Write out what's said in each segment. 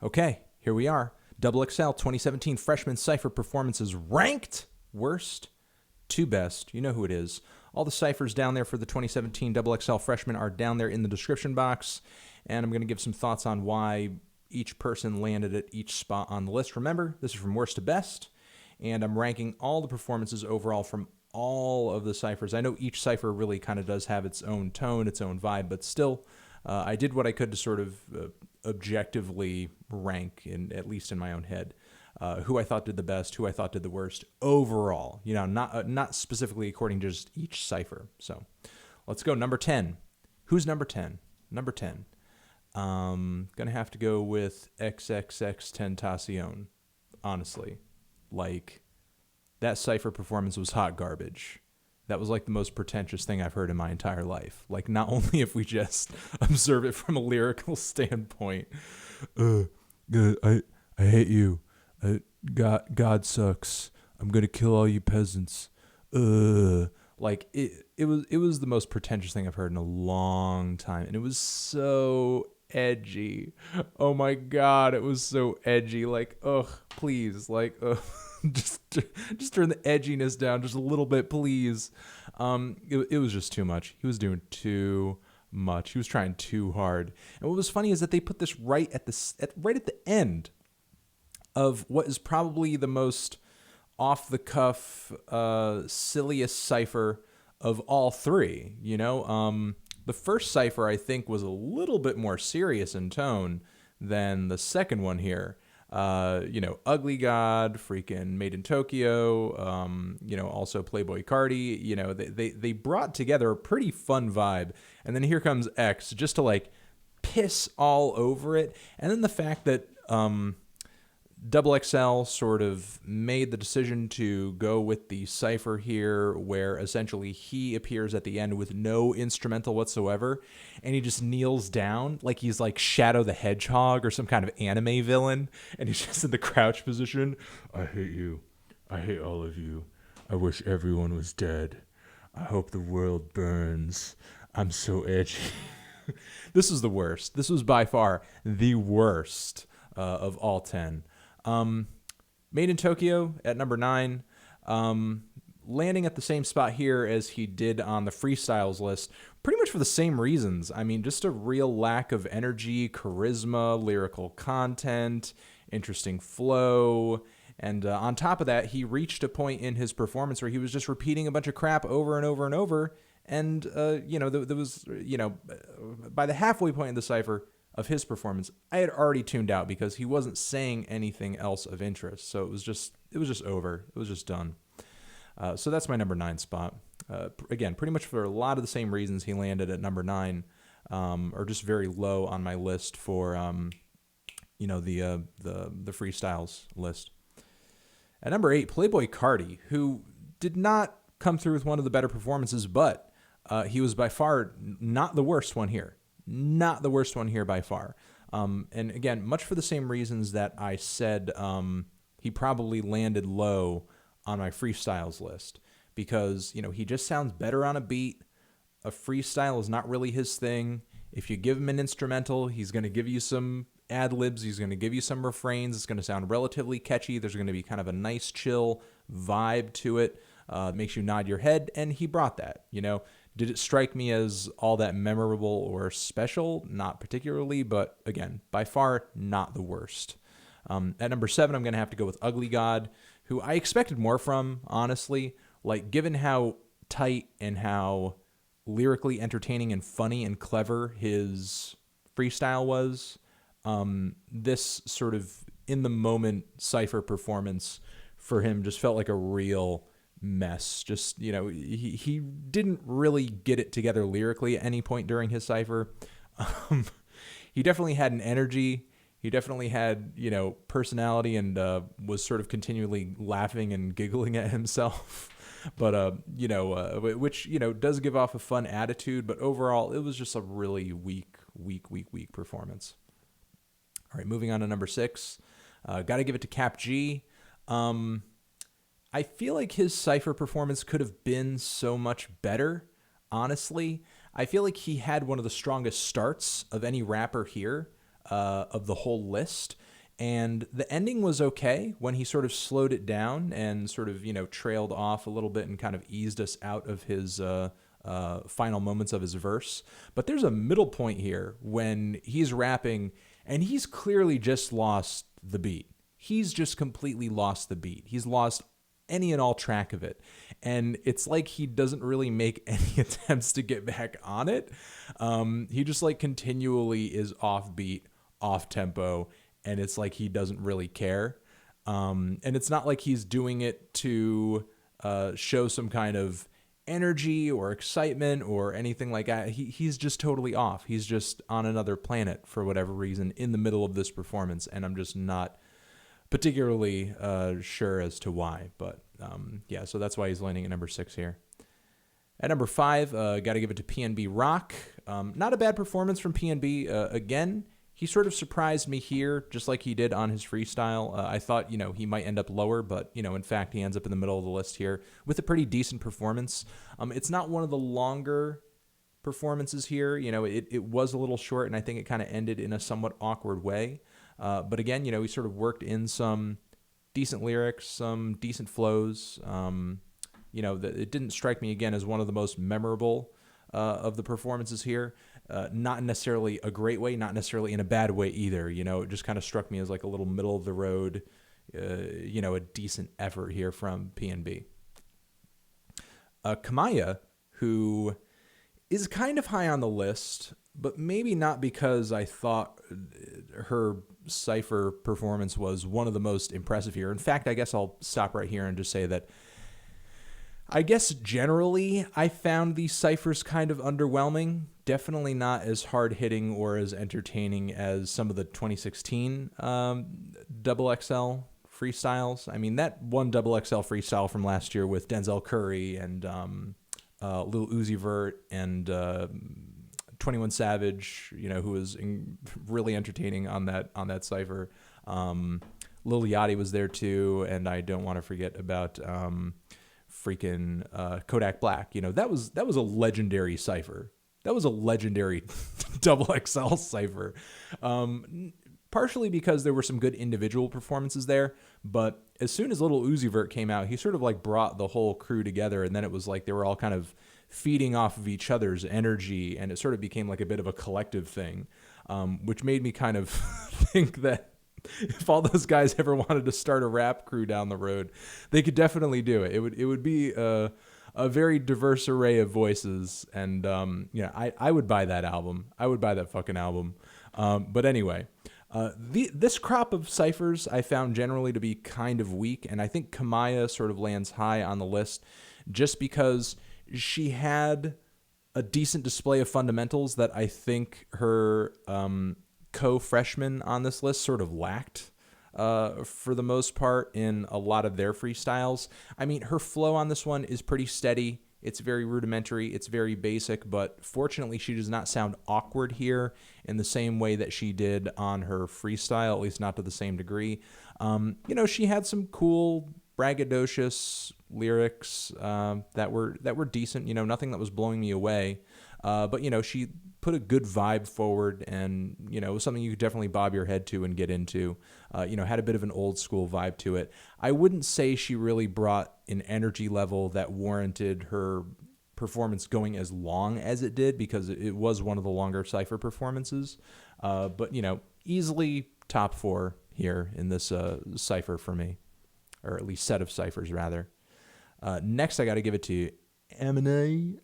Okay, here we are. XXL 2017 freshman Cypher performances ranked worst to best. You know who it is. All the ciphers down there for the 2017 XXL freshmen are down there in the description box. And I'm going to give some thoughts on why each person landed at each spot on the list. Remember, this is from worst to best. And I'm ranking all the performances overall from all of the ciphers. I know each cipher really kind of does have its own tone, its own vibe, but still, I did what I could to sort of objectively rank, at least in my own head, who I thought did the best, who I thought did the worst overall. You know, not specifically according to just each cipher. So let's go. Number 10. Who's number 10? Number 10. Gonna have to go with XXX Tentacion. Honestly, like that cipher performance was hot garbage. That was like the most pretentious thing I've heard in my entire life. Like, not only if we just observe it from a lyrical standpoint. I hate you. God sucks. I'm gonna kill all you peasants. Like it was the most pretentious thing I've heard in a long time, and it was so edgy. Oh my god, it was so edgy. Like, ugh, please, like, ugh. just turn the edginess down just a little bit, please. It was just too much. He was doing too much. He was trying too hard. And what was funny is that they put this right at the end of what is probably the most off the cuff, silliest cipher of all three. You know, the first cipher I think was a little bit more serious in tone than the second one here. You know, Ugly God, freaking Made in Tokyo, you know, also Playboy Cardi, you know, they brought together a pretty fun vibe. And then here comes X just to like piss all over it. And then the fact that, XXL sort of made the decision to go with the cipher here where essentially he appears at the end with no instrumental whatsoever, and he just kneels down like he's like Shadow the Hedgehog or some kind of anime villain, and he's just in the crouch position. I hate you. I hate all of you. I wish everyone was dead. I hope the world burns. I'm so edgy. This is the worst. This was by far the worst of all 10. Made in Tokyo at number 9, landing at the same spot here as he did on the freestyles list, pretty much for the same reasons. I mean, just a real lack of energy, charisma, lyrical content, interesting flow. And on top of that, he reached a point in his performance where he was just repeating a bunch of crap over and over and over. And, you know, there was, you know, by the halfway point in the cipher of his performance, I had already tuned out because he wasn't saying anything else of interest. So it was just over. It was just done. So that's my number 9 spot. Again, pretty much for a lot of the same reasons he landed at number 9, or just very low on my list for, you know, the freestyles list. At number 8, Playboy Cardi, who did not come through with one of the better performances, but he was by far not the worst one here. Not the worst one here by far. And again, much for the same reasons that I said he probably landed low on my freestyles list. Because, you know, he just sounds better on a beat. A freestyle is not really his thing. If you give him an instrumental, he's going to give you some ad-libs. He's going to give you some refrains. It's going to sound relatively catchy. There's going to be kind of a nice, chill vibe to it. Makes you nod your head, and he brought that, you know. Did it strike me as all that memorable or special? Not particularly, but again, by far not the worst. At number 7, I'm going to have to go with Ugly God, who I expected more from, honestly. Like, given how tight and how lyrically entertaining and funny and clever his freestyle was, this sort of in-the-moment cipher performance for him just felt like a real mess. Just, you know, he didn't really get it together lyrically at any point during his cipher. He definitely had an energy. He definitely had, you know, personality, and was sort of continually laughing and giggling at himself. But, you know, which, you know, does give off a fun attitude. But overall, it was just a really weak performance. All right, moving on to number 6. Got to give it to Cap G. I feel like his cipher performance could have been so much better, honestly. I feel like he had one of the strongest starts of any rapper here, of the whole list. And the ending was okay when he sort of slowed it down and sort of, trailed off a little bit and kind of eased us out of his final moments of his verse. But there's a middle point here when he's rapping and he's clearly just lost the beat. He's just completely lost the beat. He's lost any and all track of it. And it's like he doesn't really make any attempts to get back on it. He just like continually is off beat, off tempo, and it's like he doesn't really care. And it's not like he's doing it to show some kind of energy or excitement or anything like that. He's just totally off. He's just on another planet for whatever reason in the middle of this performance, and I'm just not particularly sure as to why. But yeah, so that's why he's landing at number 6 here. At number 5, got to give it to PNB Rock. Not a bad performance from PNB. Again, he sort of surprised me here, just like he did on his freestyle. I thought, he might end up lower, but, in fact, he ends up in the middle of the list here with a pretty decent performance. It's not one of the longer performances here. It was a little short, and I think it kind of ended in a somewhat awkward way. But again, he sort of worked in some decent lyrics, some decent flows. It didn't strike me, again, as one of the most memorable of the performances here. Not necessarily a great way, not necessarily in a bad way either. It just kind of struck me as like a little middle of the road, a decent effort here from PNB. Kamiya, who is kind of high on the list, but maybe not because I thought her Cypher performance was one of the most impressive here. In fact, I guess I'll stop right here and just say that I guess generally I found these Cyphers kind of underwhelming. Definitely not as hard-hitting or as entertaining as some of the 2016 XXL freestyles. I mean, that one XXL freestyle from last year with Denzel Curry and Lil Uzi Vert and 21 Savage, who was really entertaining on that Cypher. Lil Yachty was there too, and I don't want to forget about freaking Kodak Black. That was a legendary Cypher. That was a legendary XXL Cypher. Partially because there were some good individual performances there, but as soon as Lil Uzi Vert came out, he sort of like brought the whole crew together, and then it was like they were all kind of feeding off of each other's energy, and it sort of became like a bit of a collective thing, which made me kind of think that if all those guys ever wanted to start a rap crew down the road, they could definitely do it. It would be a very diverse array of voices, and I would buy that album. I would buy that fucking album. But anyway, this crop of Cyphers I found generally to be kind of weak, and I think Kamiya sort of lands high on the list just because she had a decent display of fundamentals that I think her co-freshmen on this list sort of lacked for the most part in a lot of their freestyles. I mean, her flow on this one is pretty steady. It's very rudimentary. It's very basic, but fortunately she does not sound awkward here in the same way that she did on her freestyle, at least not to the same degree. She had some cool, braggadocious lyrics that were decent, nothing that was blowing me away. But she put a good vibe forward, and it was something you could definitely bob your head to and get into. Had a bit of an old school vibe to it. I wouldn't say she really brought an energy level that warranted her performance going as long as it did, because it was one of the longer Cypher performances. But easily top 4 here in this Cypher for me, or at least set of Cyphers rather. Next, I got to give it to Anemone.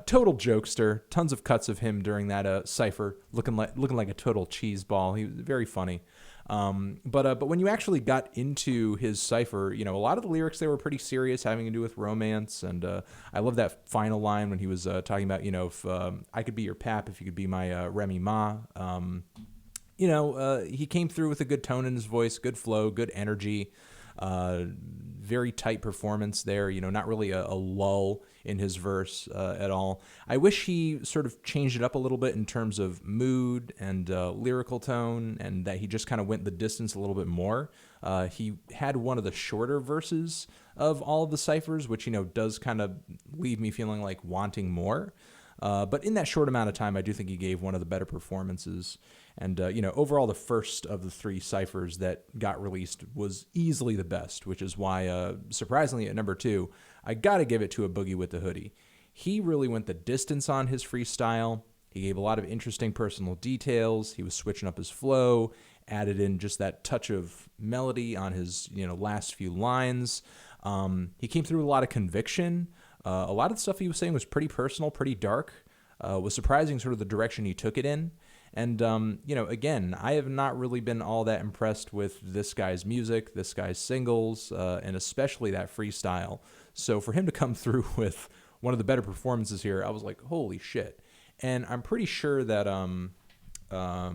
Total jokester. Tons of cuts of him during that Cypher, looking like a total cheese ball. He was very funny. But when you actually got into his Cypher, a lot of the lyrics there were pretty serious, having to do with romance. And I love that final line when he was talking about, if I could be your pap, if you could be my Remy Ma. He came through with a good tone in his voice, good flow, good energy. Very tight performance there, not really a lull in his verse at all. I wish he sort of changed it up a little bit in terms of mood and lyrical tone, and that he just kind of went the distance a little bit more. He had one of the shorter verses of all of the Cyphers, which, does kind of leave me feeling like wanting more. But in that short amount of time, I do think he gave one of the better performances. And, overall, the first of the 3 ciphers that got released was easily the best, which is why, surprisingly, at number 2, I got to give it to a Boogie with the Hoodie. He really went the distance on his freestyle. He gave a lot of interesting personal details. He was switching up his flow, added in just that touch of melody on his, last few lines. He came through with a lot of conviction. A lot of the stuff he was saying was pretty personal, pretty dark. Was surprising sort of the direction he took it in. And, again, I have not really been all that impressed with this guy's music, this guy's singles, and especially that freestyle. So for him to come through with one of the better performances here, I was like, holy shit. And I'm pretty sure that, let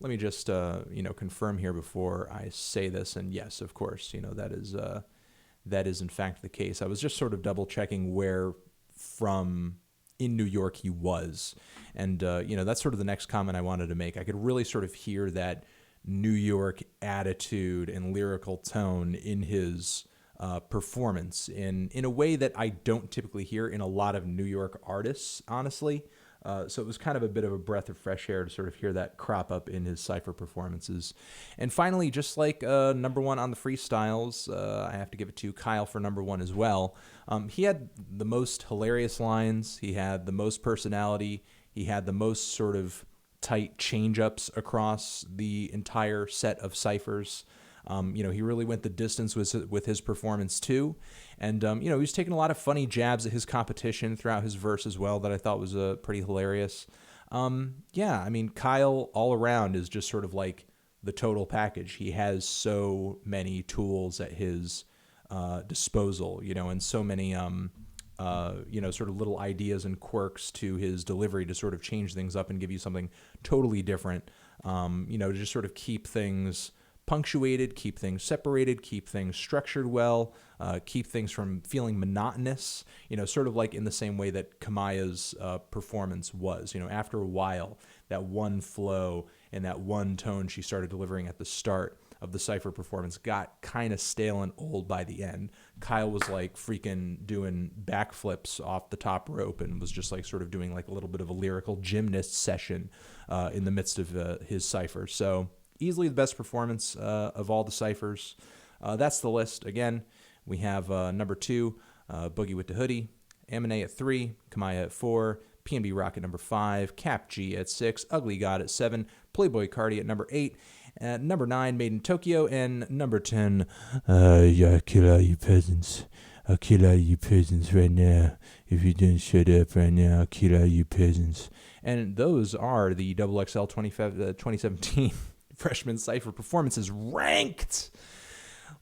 me just, confirm here before I say this. And yes, of course, that is in fact the case. I was just sort of double checking where from in New York he was. And, that's sort of the next comment I wanted to make. I could really sort of hear that New York attitude and lyrical tone in his performance in a way that I don't typically hear in a lot of New York artists, honestly. So it was kind of a bit of a breath of fresh air to sort of hear that crop up in his Cypher performances. And finally, just like number 1 on the freestyles, I have to give it to Kyle for number 1 as well. He had the most hilarious lines. He had the most personality. He had the most sort of tight change-ups across the entire set of ciphers. He really went the distance with his performance too. And, he was taking a lot of funny jabs at his competition throughout his verse as well that I thought was pretty hilarious. Kyle all around is just sort of like the total package. He has so many tools at his disposal, and so many, sort of little ideas and quirks to his delivery to sort of change things up and give you something totally different, to just sort of keep things punctuated, keep things separated, keep things structured well, keep things from feeling monotonous, sort of like in the same way that Kamiya's performance was. After a while, that one flow and that one tone she started delivering at the start of the Cypher performance got kind of stale and old by the end. Kyle was like freaking doing backflips off the top rope and was just like sort of doing like a little bit of a lyrical gymnast session in the midst of his Cypher. So easily the best performance of all the ciphers. That's the list. Again, we have number 2, Boogie with the Hoodie, MaAn at 3, Kamiya at 4, PNB Rock at number 5, Cap G at 6, Ugly God at 7, Playboy Cardi at number 8, at number 9, Made in Tokyo, and number 10, I'll kill all you peasants. I'll kill all you peasants right now. If you don't shut up right now, I'll kill all you peasants. And those are the XXL 2017 Freshman Cypher performances ranked.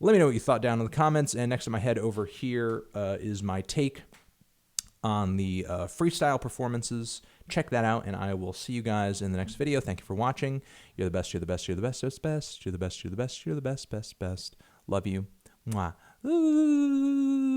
Let me know what you thought down in the comments. And next to my head over here is my take on the freestyle performances. Check that out, and I will see you guys in the next video. Thank you for watching. You're the best, you're the best, you're the best, you're the best. You're the best, you're the best, you're the best, best, best. Love you. Mwah. Ooh.